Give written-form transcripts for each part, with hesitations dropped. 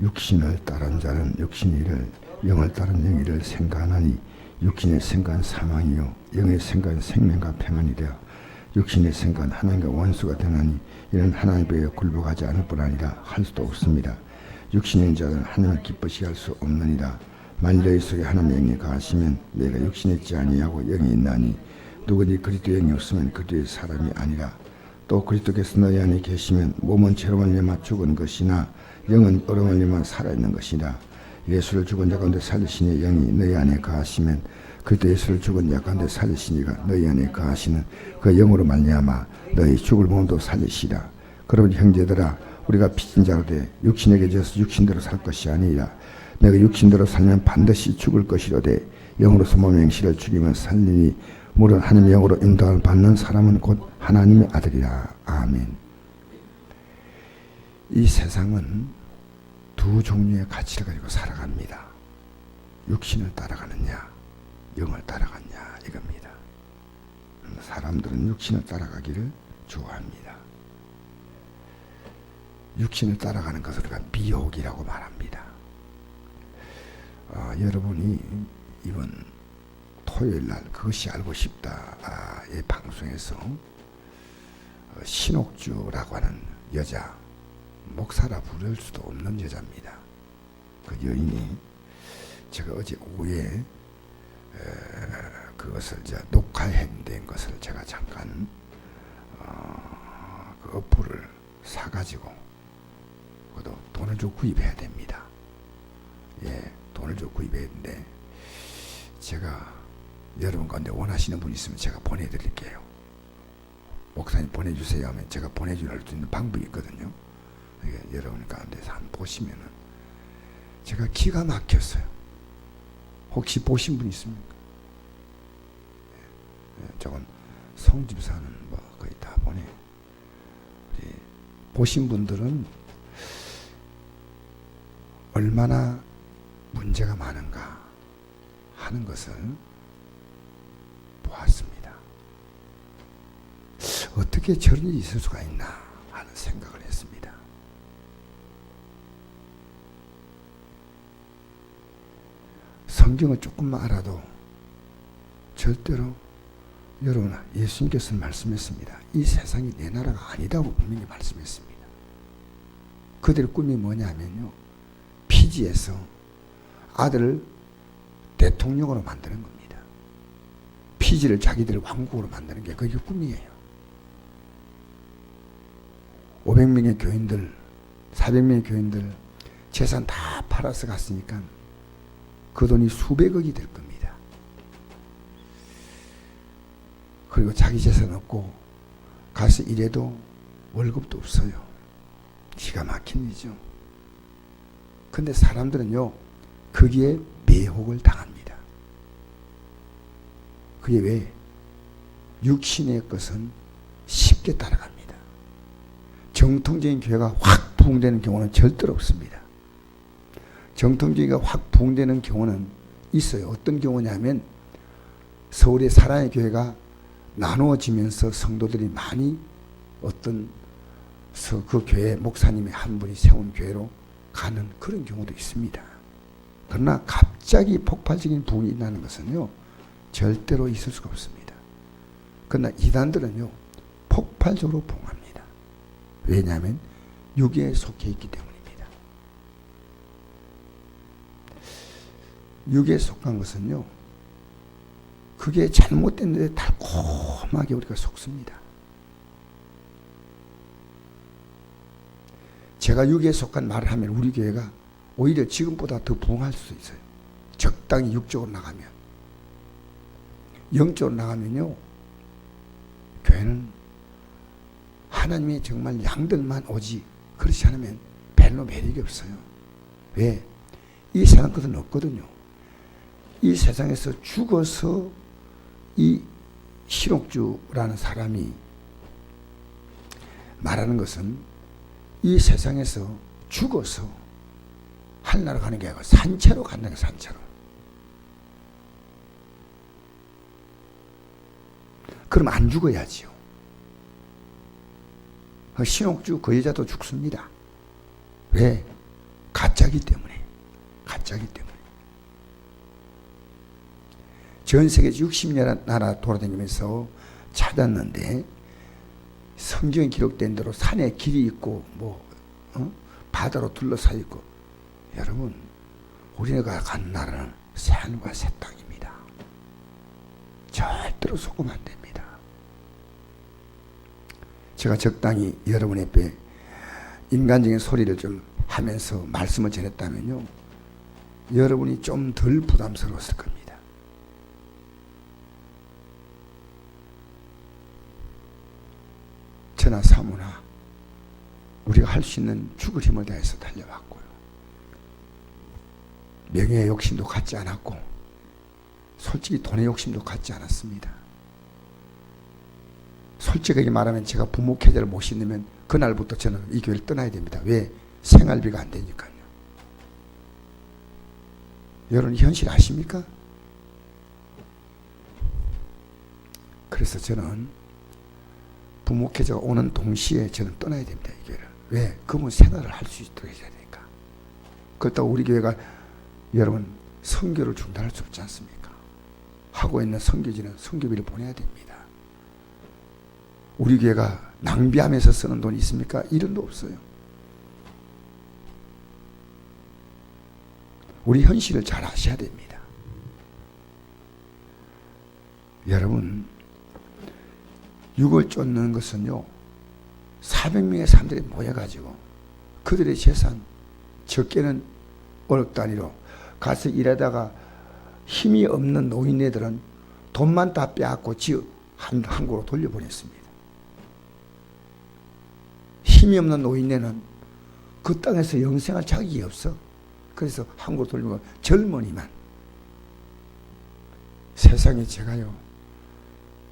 육신을 따른 자는 육신의 일을, 영을 따른 영의 일을 생각하나니 육신의 생각은 사망이요 영의 생각은 생명과 평안이라. 육신의 생각은 하나님과 원수가 되나니 이는 하나님께 굴복하지 않을 뿐 아니라 할 수도 없습니다. 육신의 자는 하나님을 기쁘시게 할 수 없느니라. 만일 너희 속에 하나님의 영이 거하시면 내가 육신에 있지 아니하고 영이 있나니 누구든지 그리스도의 영이 없으면 그리스도의 사람이 아니라. 또 그리스도께서 너희 안에 계시면 몸은 죄로 말미암아 죽은 것이나 영은 의로 말미암아 살아있는 것이라. 예수를 죽은 자 가운데 살리시니 영이 너희 안에 거하시면 그리스도 예수를 죽은 자 가운데 살리시니가 너희 안에 거하시는 그 영으로 말미암아 너희 죽을 몸도 살리시라. 그러므로 형제들아 우리가 빚진 자로 돼 육신에게 져서 육신대로 살 것이 아니라 내가 육신대로 살면 반드시 죽을 것이로되 영으로서 몸의 행실을 죽이면 살리니 물론 하나님의 영으로 인도함을 받는 사람은 곧 하나님의 아들이라. 아멘. 이 세상은 두 종류의 가치를 가지고 살아갑니다. 육신을 따라가느냐 영을 따라가느냐 이겁니다. 사람들은 육신을 따라가기를 좋아합니다. 육신을 따라가는 것을 우리가 미혹이라고 말합니다. 여러분이 이번 토요일날 그것이 알고 싶다 이 방송에서 신옥주라고 하는 여자, 목사라 부를 수도 없는 여자입니다. 그 여인이 제가 어제 오후에 그것을 녹화된 것을 제가 잠깐 그 어플을 사가지고 그것도 돈을 주고 구입해야 됩니다. 예, 돈을 주고 구입해야 되는데 제가 여러분 가운데 원하시는 분이 있으면 제가 보내드릴게요. 목사님 보내주세요 하면 제가 보내줄 수 있는 방법이 있거든요. 여러분 가운데서 한번 보시면은 제가 기가 막혔어요. 혹시 보신 분 있습니까? 저건 송집사는 뭐 거의 다 보내. 보신 분들은 얼마나 문제가 많은가 하는 것을 보았습니다. 어떻게 저런 일이 있을 수가 있나 하는 생각을 했습니다. 성경을 조금만 알아도 절대로 여러분 예수님께서는 말씀했습니다. 이 세상이 내 나라가 아니다고 분명히 말씀했습니다. 그들의 꿈이 뭐냐면요, 피지에서 아들을 대통령으로 만드는 겁니다. 피지를 자기들 왕국으로 만드는 게 그게 꿈이에요. 500명의 교인들, 400명의 교인들 재산 다 팔아서 갔으니까 그 돈이 수백억이 될 겁니다. 그리고 자기 재산 없고 가서 일해도 월급도 없어요. 기가 막힌 일이죠. 근데 사람들은요, 거기에 매혹을 당합니다. 그게 왜? 육신의 것은 쉽게 따라갑니다. 정통적인 교회가 확 부흥되는 경우는 절대로 없습니다. 정통적인 교회가 확 부흥되는 경우는 있어요. 어떤 경우냐면 서울의 사랑의 교회가 나누어지면서 성도들이 많이 어떤 그 교회 목사님의 한 분이 세운 교회로 가는 그런 경우도 있습니다. 그러나 갑자기 폭발적인 부흥이 일어나는 것은요, 절대로 있을 수가 없습니다. 그러나 이단들은요, 폭발적으로 부흥합니다. 왜냐하면 육에 속해 있기 때문입니다. 육에 속한 것은요, 그게 잘못됐는데 달콤하게 우리가 속습니다. 제가 육에 속한 말을 하면 우리 교회가 오히려 지금보다 더 부흥할 수 있어요. 적당히 육적으로 나가면. 영적으로 나가면요, 교회는 하나님의 정말 양들만 오지, 그렇지 않으면 별로 매력이 없어요. 왜? 이 세상 것은 없거든요. 이 세상에서 죽어서 이 신옥주라는 사람이 말하는 것은 이 세상에서 죽어서 하늘나라 가는 게 아니고 산채로 간다는 거예요. 산채로. 그럼 안 죽어야지요. 신옥주 그 여자도 죽습니다. 왜? 가짜기 때문에. 가짜기 때문에. 전 세계 60나라 돌아다니면서 찾았는데 성경에 기록된 대로 산에 길이 있고 바다로 둘러싸여 있고, 여러분 우리가 간 나라는 새하늘과 새 땅입니다. 절대로 속으면 안 됩니다. 제가 적당히 여러분 앞에 인간적인 소리를 좀 하면서 말씀을 전했다면요, 여러분이 좀 덜 부담스러웠을 겁니다. 저나 사모나 우리가 할 수 있는 죽을 힘을 다해서 달려왔고요. 명예의 욕심도 갖지 않았고, 솔직히 돈의 욕심도 갖지 않았습니다. 솔직하게 말하면 제가 부모 계좌를 못 씻으면 그날부터 저는 이 교회를 떠나야 됩니다. 왜? 생활비가 안 되니까요. 여러분 현실 아십니까? 그래서 저는 부모 계좌가 오는 동시에 저는 떠나야 됩니다. 이 교회를. 왜? 그러면 생활을 할 수 있도록 해야 되니까. 그렇다고 우리 교회가 여러분 선교를 중단할 수 없지 않습니까? 하고 있는 선교지는 선교비를 보내야 됩니다. 우리 교회가 낭비하면서 쓰는 돈이 있습니까? 1원도 없어요. 우리 현실을 잘 아셔야 됩니다. 여러분, 육을 쫓는 것은요, 400명의 사람들이 모여가지고 그들의 재산, 적게는 5억 단위로 가서 일하다가 힘이 없는 노인네들은 돈만 다 빼앗고 한국으로 돌려보냈습니다. 힘이 없는 노인네는 그 땅에서 영생할 자격이 없어. 그래서 한국으로 돌리고 젊은이만. 세상에 제가요,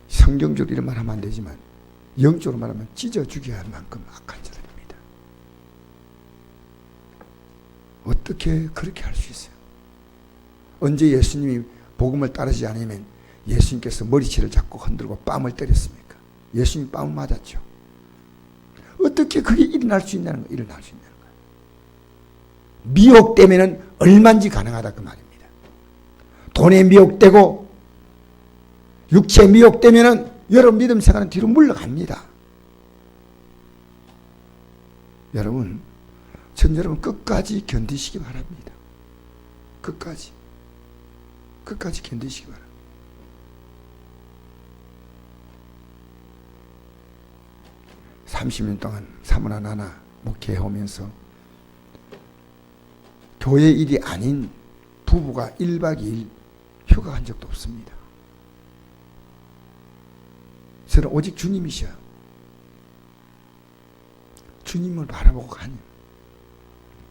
성경적으로 이런 말 하면 안 되지만 영적으로 말하면 찢어 죽여야 할 만큼 악한 자들입니다. 어떻게 그렇게 할 수 있어요? 언제 예수님이 복음을 따르지 않으면 예수님께서 머리채를 잡고 흔들고 뺨을 때렸습니까? 예수님이 뺨을 맞았죠. 어떻게 그게 일어날 수 있냐는 거예요. 일어날 수 있냐는 거예요. 미혹되면은 얼마인지 가능하다 그 말입니다. 돈에 미혹되고 육체에 미혹되면은 여러분 믿음 생활은 뒤로 물러갑니다. 여러분, 전 여러분 끝까지 견디시기 바랍니다. 끝까지 견디시기 바랍니다. (30년) 동안 사모나 나나 목회해오면서 교회 일이 아닌 부부가 1박 2일 휴가 간 적도 없습니다. 저는 오직 주님이셔. 주님을 바라보고 가니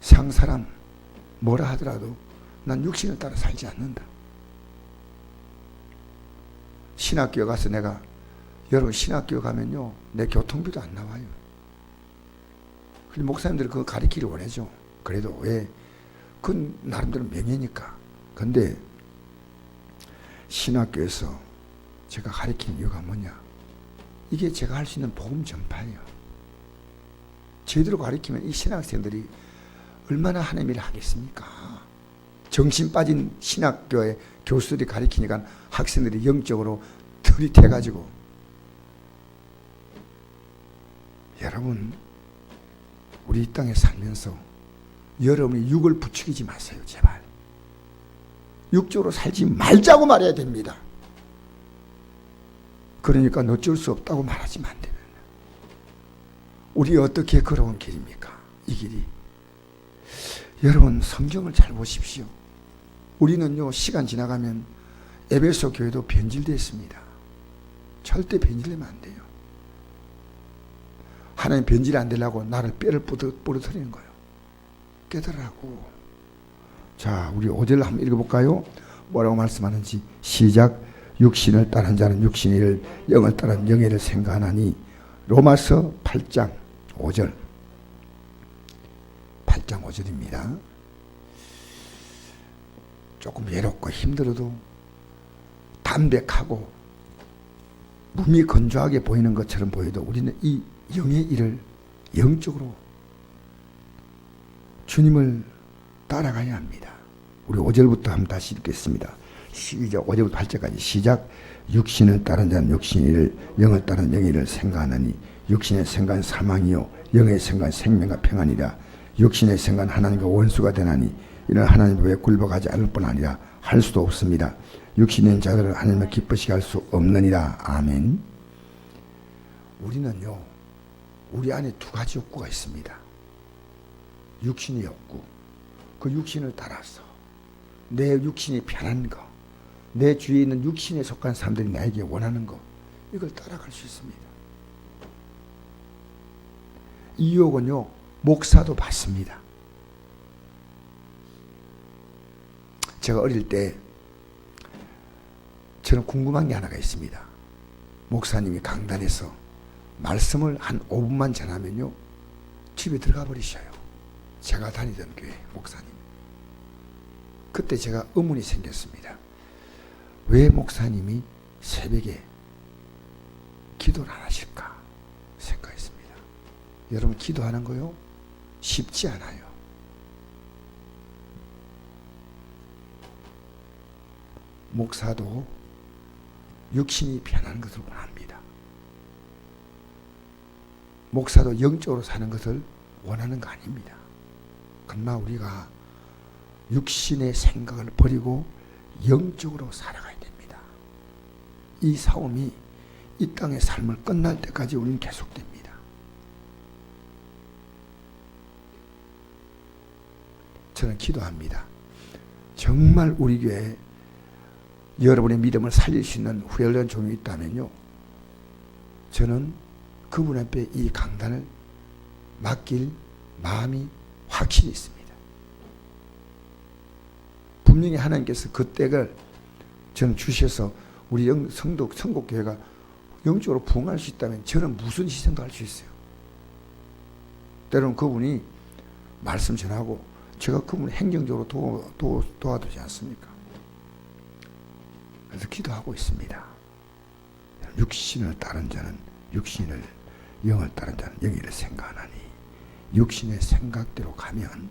상사람 뭐라 하더라도 난 육신을 따라 살지 않는다. 신학교에 가서 내가, 여러분 신학교 가면요 내 교통비도 안 나와요. 근데 목사님들이 그거 가르치기를 원하죠. 그래도 왜? 그건 나름대로 명예니까. 근데 신학교에서 제가 가르치는 이유가 뭐냐? 이게 제가 할 수 있는 복음 전파예요. 제대로 가르치면 이 신학생들이 얼마나 하나님 일을 하겠습니까? 정신 빠진 신학교의 교수들이 가르치니까 학생들이 영적으로 들이대가지고. 여러분, 우리 이 땅에 살면서 여러분이 육을 부추기지 마세요. 제발. 육적으로 살지 말자고 말해야 됩니다. 그러니까 어쩔 수 없다고 말하지만 안 되는. 우리 어떻게 걸어온 길입니까? 이 길이. 여러분 성경을 잘 보십시오. 우리는요 시간 지나가면 에베소 교회도 변질됐습니다. 절대 변질되면 안 돼요. 하나님 변질이 안 되려고 나를 뼈를 부러뜨리는 거예요. 깨달으라고. 자, 우리 5절 한번 읽어볼까요? 뭐라고 말씀하는지. 시작. 육신을 따른 자는 육신의 일을, 영을 따른 영의 일을 생각하나니. 로마서 8장 5절. 8장 5절입니다. 조금 외롭고 힘들어도 담백하고 몸이 건조하게 보이는 것처럼 보여도 우리는 이 영의 일을 영적으로 주님을 따라가야 합니다. 우리 5절부터 한번 다시 읽겠습니다. 시작. 5절부터 8절까지 시작. 육신을 따른 자는 육신의 일을, 영을 따른 영의 일을 생각하나니 육신의 생각은 사망이요 영의 생각은 생명과 평안이라. 육신의 생각은 하나님과 원수가 되나니 이는 하나님 왜 굴복하지 않을 뿐 아니라 할 수도 없습니다. 육신의 자들은 하나님을 기쁘시게 할 수 없느니라. 아멘. 우리는요, 우리 안에 두 가지 욕구가 있습니다. 육신의 욕구, 그 육신을 따라서 내 육신이 편한 거, 내 주위에 있는 육신에 속한 사람들이 나에게 원하는 거, 이걸 따라갈 수 있습니다. 이 유혹은요, 목사도 받습니다. 제가 어릴 때 저는 궁금한 게 하나가 있습니다. 목사님이 강단에서 말씀을 한 5분만 전하면요, 집에 들어가 버리셔요. 제가 다니던 교회 목사님. 그때 제가 의문이 생겼습니다. 왜 목사님이 새벽에 기도를 안 하실까 생각했습니다. 여러분, 기도하는 거요, 쉽지 않아요. 목사도 육신이 편한 것을 원합니다. 목사도 영적으로 사는 것을 원하는 거 아닙니다. 그러나 우리가 육신의 생각을 버리고 영적으로 살아가야 됩니다. 이 싸움이 이 땅의 삶을 끝날 때까지 우리는 계속됩니다. 저는 기도합니다. 정말 우리 교회에 여러분의 믿음을 살릴 수 있는 후련한 종이 있다면요, 저는 그분 앞에 이 강단을 맡길 마음이 확실히 있습니다. 분명히 하나님께서 그 때를 저는 주셔서 우리 성도 성곡교회가 영적으로 부흥할 수 있다면 저는 무슨 희생도 할 수 있어요. 때로는 그분이 말씀 전하고 제가 그분을 행정적으로 도와주지 않습니까? 그래서 기도하고 있습니다. 육신을 따른 자는 육신을, 영을 따른 자는 영의를 생각하나니 육신의 생각대로 가면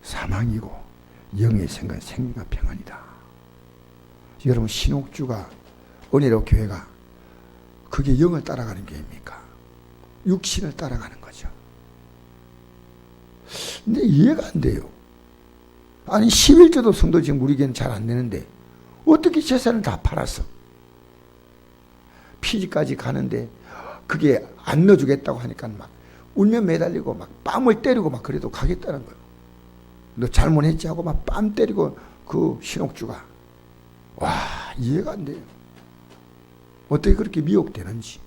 사망이고 영의 생각은 생명과 평안이다. 여러분, 신옥주가, 은혜로 교회가 그게 영을 따라가는 교회입니까? 육신을 따라가는 거죠. 근데 이해가 안 돼요. 아니 11조도 성도 지금 우리 교회는 잘 안 내는데 어떻게 재산을 다 팔았어? 피지까지 가는데 그게 안 넣어주겠다고 하니까 막 울며 매달리고 막 뺨을 때리고 막 그래도 가겠다는 거예요. 너 잘못했지 하고 막 뺨 때리고 그 신옥주가, 와, 이해가 안 돼요. 어떻게 그렇게 미혹되는지.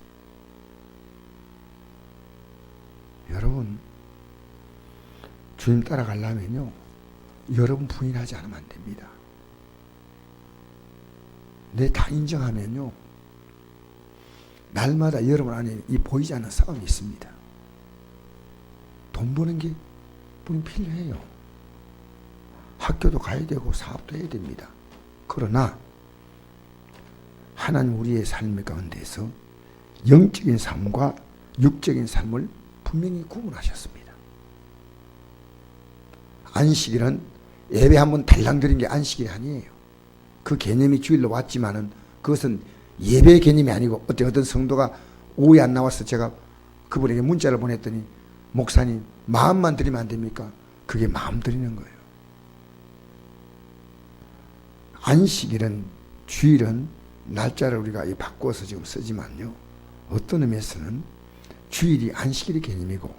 여러분, 주님 따라가려면요, 여러분 부인하지 않으면 안 됩니다. 내 다 인정하면요, 날마다 여러분 안에 이 보이지 않는 싸움이 있습니다. 돈 버는 게 분명 필요해요. 학교도 가야 되고 사업도 해야 됩니다. 그러나 하나님 우리의 삶의 가운데서 영적인 삶과 육적인 삶을 분명히 구분하셨습니다. 안식일은 예배 한번 달랑 드린 게 안식일이 아니에요. 그 개념이 주일로 왔지만은 그것은 예배의 개념이 아니고, 어떤 성도가 오후에 안 나와서 제가 그분에게 문자를 보냈더니, 목사님 마음만 드리면 안 됩니까? 그게 마음 드리는 거예요. 안식일은, 주일은 날짜를 우리가 바꿔서 지금 쓰지만요, 어떤 의미에서는 주일이 안식일의 개념이고,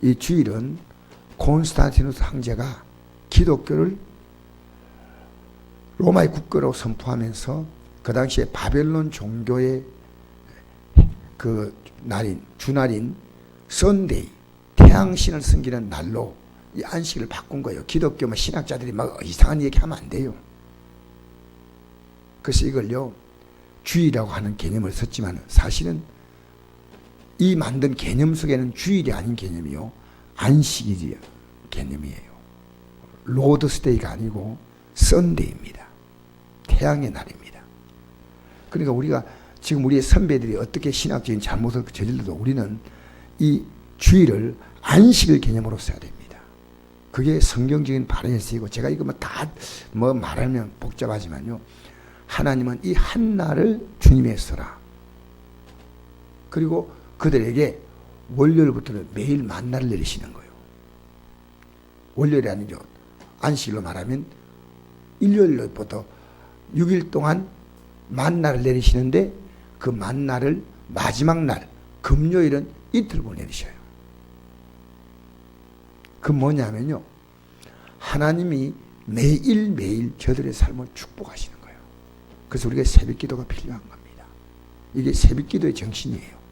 이 주일은 콘스탄티누스 황제가 기독교를 로마의 국교로 선포하면서 그 당시에 바벨론 종교의 그 날인, 주날인 썬데이, 태양신을 섬기는 날로 이 안식일을 바꾼 거예요. 기독교 신학자들이 막 이상한 얘기하면 안 돼요. 그래서 이걸요, 주일이라고 하는 개념을 썼지만 사실은 이 만든 개념 속에는 주일이 아닌 개념이요, 안식일이 개념이에요. 로드스데이가 아니고 썬데이입니다. 태양의 날입니다. 그러니까 우리가 지금 우리의 선배들이 어떻게 신학적인 잘못을 저질러도 우리는 이 주일을 안식일 개념으로 써야 됩니다. 그게 성경적인 발언이 쓰이고, 제가 이거 뭐 말하면 복잡하지만요, 하나님은 이 한나를 주님의 서라. 그리고 그들에게 월요일부터는 매일 만나를 내리시는 거예요. 월요일이 아니죠. 안식일로 말하면 일요일부터 6일 동안 만나를 내리시는데, 그 만나를 마지막 날 금요일은 이틀을 내리셔요. 그 뭐냐면요, 하나님이 매일매일 저들의 삶을 축복하시는 거예요. 그래서 우리가 새벽기도가 필요한 겁니다. 이게 새벽기도의 정신이에요.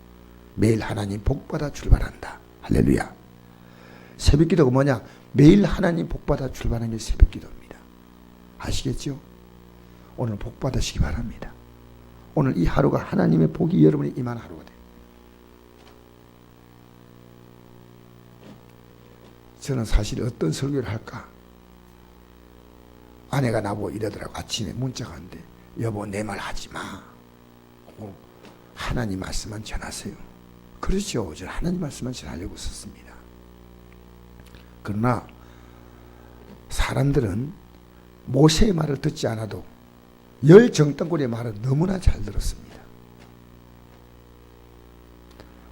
매일 하나님 복받아 출발한다. 할렐루야. 새벽기도가 뭐냐? 매일 하나님 복받아 출발하는 게 새벽기도입니다. 아시겠죠? 오늘 복받으시기 바랍니다. 오늘 이 하루가 하나님의 복이 여러분이 임한 하루가 돼요. 저는 사실 어떤 설교를 할까? 아내가 나보고 이러더라고. 아침에 문자가 왔는데, 여보 내 말 하지 마. 하나님 말씀만 전하세요. 그렇죠. 저는 하나님 말씀만 전하려고 썼습니다. 그러나 사람들은 모세의 말을 듣지 않아도 열 정탐꾼의 말을 너무나 잘 들었습니다.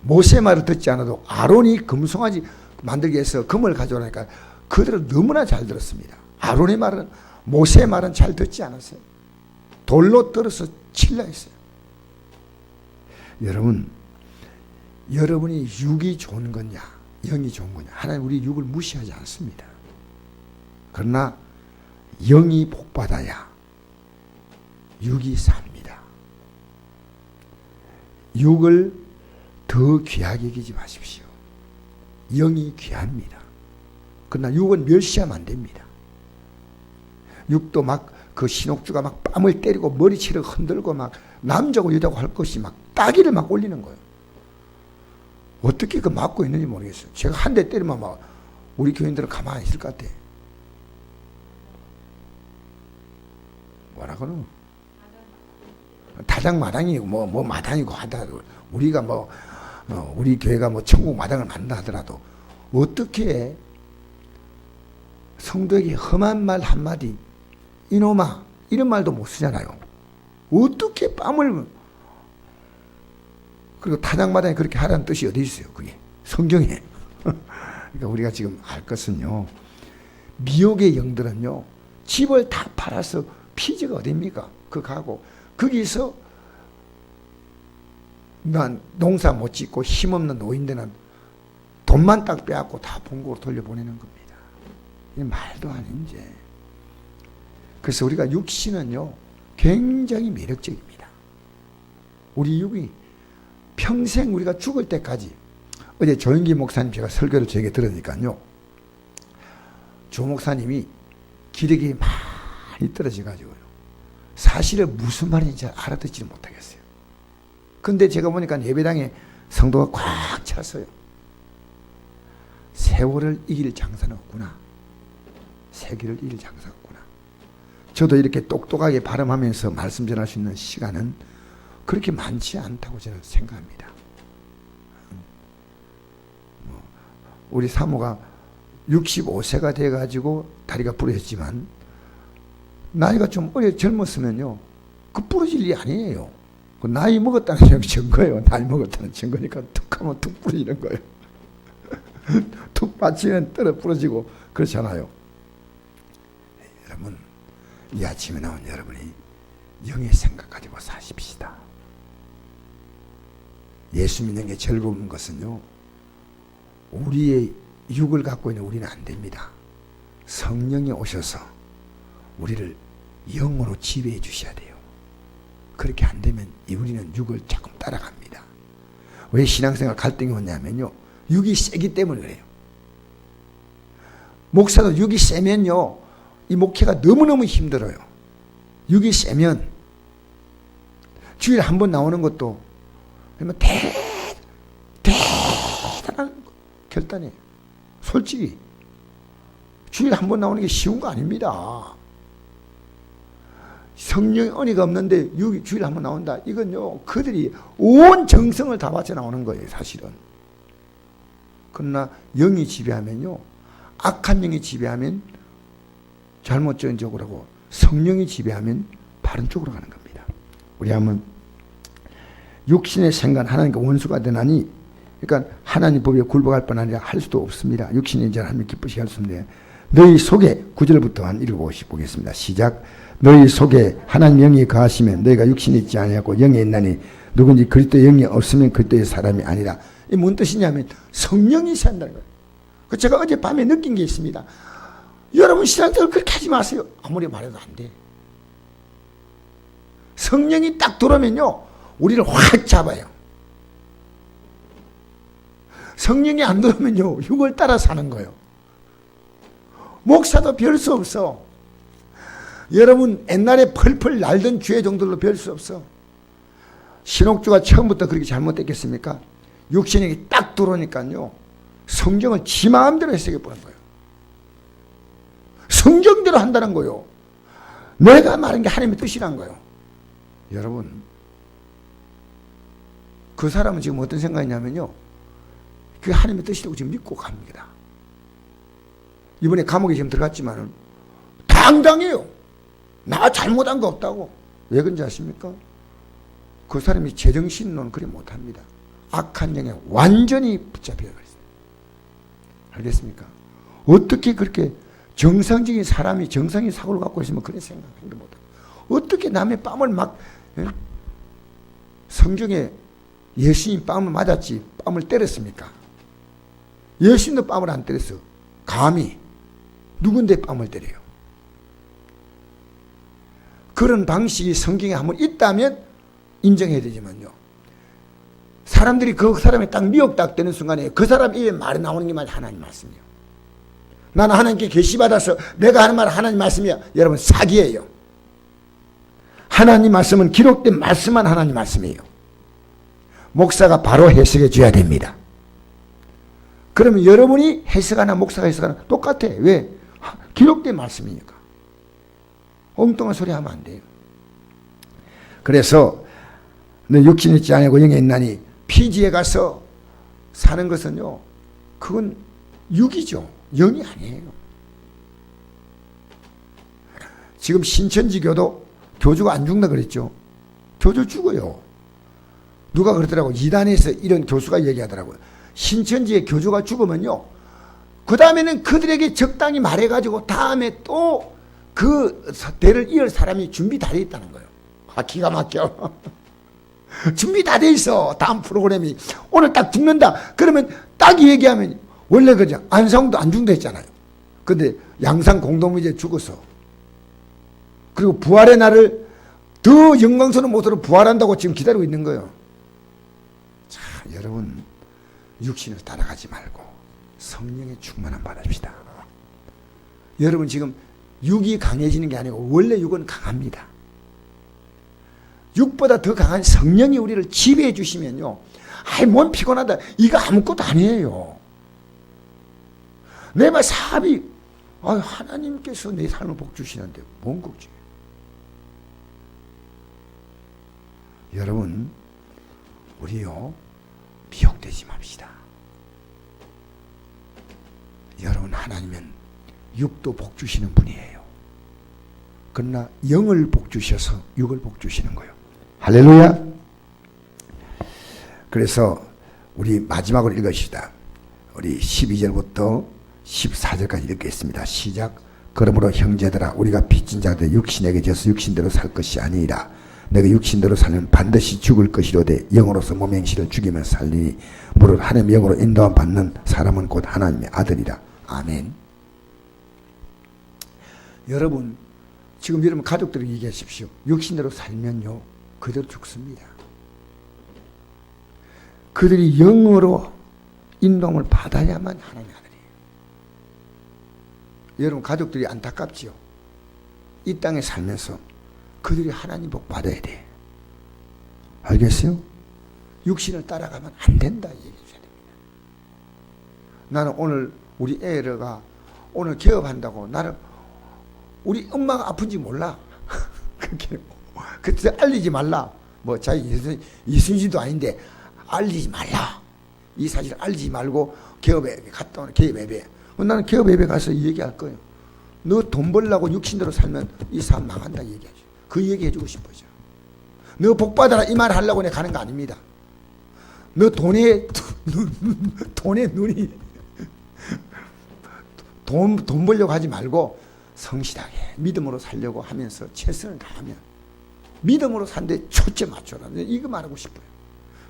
모세의 말을 듣지 않아도 아론이 금송아지 만들기 위해서 금을 가져오니까 그들은 너무나 잘 들었습니다. 아론의 말은, 모세의 말은 잘 듣지 않았어요. 돌로 떨어서 칠라 했어요. 여러분, 여러분이 육이 좋은 거냐 영이 좋은 거냐, 하나님 우리 육을 무시하지 않습니다. 그러나 영이 복받아야 육이 삽니다. 육을 더 귀하게 여기지 마십시오. 영이 귀합니다. 그러나 육은 멸시하면 안 됩니다. 육도 막 그 신옥주가 막 뺨을 때리고 머리채를 흔들고 막 남자고 여자고 할 것이 막 따기를 막 올리는 거예요. 어떻게 그 맞고 있는지 모르겠어요. 제가 한 대 때리면 막 우리 교인들은 가만히 있을 것 같아. 뭐라고는? 다장마당이고 뭐 마당이고 하다, 우리가 우리 교회가 천국 마당을 만든다 하더라도 어떻게 성도에게 험한 말 한마디, 이놈아 이런 말도 못 쓰잖아요. 어떻게 뺨을, 그리고 타작마당에 그렇게 하라는 뜻이 어디 있어요? 그게 성경에. 그러니까 우리가 지금 알 것은요, 미혹의 영들은요 집을 다 팔아서, 피지가 어딥니까? 그 가고 거기서 난 농사 못 짓고 힘없는 노인들은 돈만 딱 빼앗고 다 본국으로 돌려보내는 겁니다. 이 말도 아닌 제. 그래서 우리가 육신은요 굉장히 매력적입니다. 우리 육이 평생 우리가 죽을 때까지, 어제 조영기 목사님 제가 설교를 저에게 들으니까요, 조 목사님이 기력이 많이 떨어져가지고요 사실은 무슨 말인지 잘 알아듣지를 못하겠어요. 근데 제가 보니까 예배당에 성도가 꽉 찼어요. 세월을 이길 장사는 없구나. 세기를 이길 장사가 없구나. 저도 이렇게 똑똑하게 발음하면서 말씀 전할 수 있는 시간은 그렇게 많지 않다고 저는 생각합니다. 우리 사모가 65세가 돼가지고 다리가 부러졌지만, 나이가 좀 젊었으면요 그 부러질 일이 아니에요. 그 나이 먹었다는 증거예요. 나이 먹었다는 증거니까 툭 하면 툭 부러지는 거예요. 툭 받치면 떨어 부러지고 그렇잖아요. 여러분, 이 아침에 나온 여러분이 영의 생각 가지고 사십시다. 예수 믿는 게 즐거운 것은요, 우리의 육을 갖고 있는 우리는 안 됩니다. 성령이 오셔서 우리를 영으로 지배해 주셔야 돼요. 그렇게 안 되면 우리는 육을 조금 따라갑니다. 왜 신앙생활 갈등이 오냐면요, 육이 세기 때문에 그래요. 목사도 육이 세면요 이 목회가 너무너무 힘들어요. 육이 세면 주일에 한 번 나오는 것도 대단한 결단이에요. 솔직히 주일에 한 번 나오는 게 쉬운 거 아닙니다. 성령의 은혜가 없는데 주일에 한 번 나온다. 이건요 그들이 온 정성을 다 바쳐 나오는 거예요 사실은. 그러나 영이 지배하면요 악한 영이 지배하면 잘못된 쪽으로 하고 성령이 지배하면 바른 쪽으로 가는 겁니다. 우리 한번 육신의 생각 하나님과 원수가 되나니, 그러니까 하나님 법에 굴복할 뿐 아니라 할 수도 없습니다. 육신의 인자를 하나님 기쁘시게 할 수 없는데, 너희 속에 9절부터 한 읽어보겠습니다. 시작. 너희 속에 하나님 영이 거하시면 너희가 육신이 있지 아니하고 영이 있나니 누군지 그리스도 영이 없으면 그리스도의 사람이 아니라. 이게 뭔 뜻이냐면 성령이 산다는 거예요. 그 제가 어젯밤에 느낀 게 있습니다. 여러분 신앙생활 그렇게 하지 마세요. 아무리 말해도 안 돼. 성령이 딱 들어오면요 우리를 확 잡아요. 성령이 안 들어오면요 육을 따라 사는 거예요. 목사도 별 수 없어. 여러분 옛날에 펄펄 날던 죄 정도로 별 수 없어. 신옥주가 처음부터 그렇게 잘못됐겠습니까? 육신이 딱 들어오니까요 성경을 지 마음대로 해석해 보는 거예요. 성경대로 한다는 거예요. 내가 말한 게 하나님의 뜻이란 거예요. 여러분 그 사람은 지금 어떤 생각이냐면요 그게 하나님의 뜻이라고 지금 믿고 갑니다. 이번에 감옥에 지금 들어갔지만은 당당해요. 나 잘못한 거 없다고. 왜 그런지 아십니까? 그 사람이 제정신론은 그리 못합니다. 악한 영에 완전히 붙잡혀버렸어요. 알겠습니까? 어떻게 그렇게 정상적인 사람이 정상의 사고를 갖고 있으면 그런 생각하지도 못하고 어떻게 남의 뺨을 막 성경에 예수님 뺨을 맞았지 뺨을 때렸습니까? 예수님도 뺨을 안 때렸어. 감히 누군데 뺨을 때려요? 그런 방식이 성경에 한번 있다면 인정해야 되지만요 사람들이 그 사람이 딱 미혹되는 순간에 그 사람 입에 말이 나오는 게 하나님 말씀이에요. 나는 하나님께 계시받아서 내가 하는 말은 하나님 말씀이야. 여러분 사기예요. 하나님 말씀은 기록된 말씀만 하나님 말씀이에요. 목사가 바로 해석해 줘야 됩니다. 그러면 여러분이 해석하나 목사가 해석하나 똑같아. 왜? 기록된 말씀이니까. 엉뚱한 소리 하면 안 돼요. 그래서 너 육신 있지 아니고 영에 있나니 피지에 가서 사는 것은요 그건 육이죠. 영이 아니에요. 지금 신천지교도 교주가 안 죽는다 그랬죠. 교주 죽어요. 누가 그러더라고. 이단에서 이런 교수가 얘기하더라고요. 신천지의 교주가 죽으면요 그 다음에는 그들에게 적당히 말해가지고 다음에 또 그 대를 이을 사람이 준비 다 돼 있다는 거예요. 아 기가 막혀. 준비 다 돼 있어. 다음 프로그램이 오늘 딱 죽는다 그러면 딱 얘기하면 원래 그죠 안상도 안 죽는다 했잖아요. 근데 양상 공동묘지에 죽었어. 그리고 부활의 날을 더 영광스러운 모습으로 부활한다고 지금 기다리고 있는 거예요. 자 여러분 육신을 따라가지 말고 성령의 충만함 받읍시다. 여러분 지금 육이 강해지는 게 아니고 원래 육은 강합니다. 육보다 더 강한 성령이 우리를 지배해 주시면요 아이 몸 피곤하다 이거 아무것도 아니에요. 내 말 사업이 하나님께서 내 삶을 복 주시는데 뭔 걱정이에요. 여러분 우리요 미혹되지 맙시다. 여러분 하나님은 육도 복 주시는 분이에요. 그러나 영을 복 주셔서 육을 복 주시는 거예요. 할렐루야. 그래서 우리 마지막으로 읽으시다. 우리 12절부터 14절까지 읽겠습니다. 시작. 그러므로 형제들아 우리가 빚진 자들 육신에게 져서 육신대로 살 것이 아니라 내가 육신대로 살면 반드시 죽을 것이로되 영으로서 몸 행실을 죽이면 살리니 무릇 하나님의 영으로 인도함 받는 사람은 곧 하나님의 아들이라. 아멘. 여러분 지금 여러분 가족들에게 얘기하십시오. 육신대로 살면요 그대로 죽습니다. 그들이 영으로 인도함을 받아야만 하나님의 아들이에요. 여러분 가족들이 안타깝지요. 이 땅에 살면서 그들이 하나님 복 받아야 돼. 알겠어요? 육신을 따라가면 안 된다 얘기해 줘야 됩니다. 나는 오늘 우리 애가 오늘 개업한다고 나를 우리 엄마가 아픈지 몰라. 그렇게 그때 알리지 말라. 뭐 자기 이순신도 아닌데 알리지 말라. 이 사실을 알리지 말고 개업에 갔다 오는 개업 예배 나는 개업 예배 가서 이 얘기할 거예요. 너 돈 벌려고 육신대로 살면 이 삶 망한다 얘기하죠. 그 얘기 해주고 싶어져. 너 복 받아라 이 말 하려고 내가 가는 거 아닙니다. 너 돈에 눈이 돈 벌려고 하지 말고 성실하게 믿음으로 살려고 하면서 최선을 다하면 믿음으로 산데 초점 맞춰라. 이거 말하고 싶어요.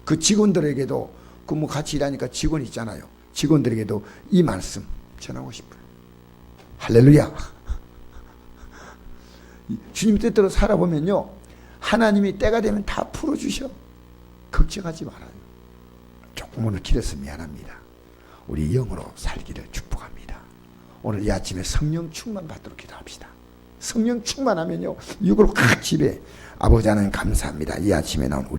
그 직원들에게도 그 뭐 같이 일하니까 직원 있잖아요. 직원들에게도 이 말씀 전하고 싶어요. 할렐루야. 주님 뜻대로 살아보면요, 하나님이 때가 되면 다 풀어주셔. 걱정하지 말아요. 조금 오늘 길어서 미안합니다. 우리 영으로 살기를 축복합니다. 오늘 이 아침에 성령 충만 받도록 기도합시다. 성령 충만하면요, 육으로 칵 집에 아버지 하나님 감사합니다. 이 아침에 나온 우리